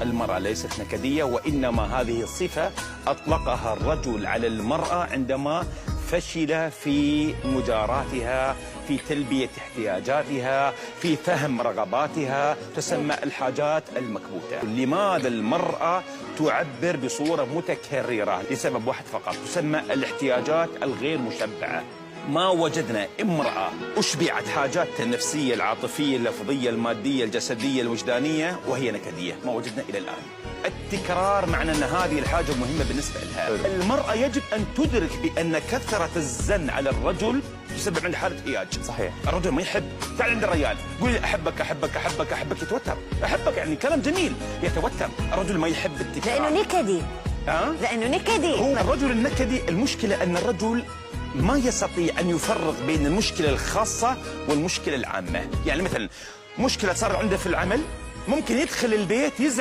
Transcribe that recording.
المرأة ليست نكدية، وإنما هذه صفة أطلقها الرجل على المرأة عندما فشل في مجاراتها، في تلبية احتياجاتها، في فهم رغباتها، تسمى الحاجات المكبوتة. لماذا المرأة تعبر بصورة متكررة؟ لسبب واحد فقط، تسمى الاحتياجات الغير مشبعة. ما وجدنا امرأة أشبعت حاجاتها النفسية العاطفية اللفظية المادية الجسدية الوجدانية وهي نكدية، ما وجدنا إلى الآن. التكرار معنى أن هذه الحاجة مهمة بالنسبة لها. المرأة يجب أن تدرك بأن كثرة الزن على الرجل تسبب عنده حالة إياج. صحيح. الرجل ما يحب، تعال عند الرجال قول لي أحبك أحبك أحبك أحبك، يتوتر. أحبك يعني كلام جميل، يتوتر. الرجل ما يحب التكرار لأنه نكدي. لأنه نكدي. هو الرجل النكدي المشكلة أن الرجل ما يستطيع أن يفرق بين المشكلة الخاصة والمشكلة العامة. يعني مثلا مشكلة صار عنده في العمل، ممكن يدخل البيت يزعل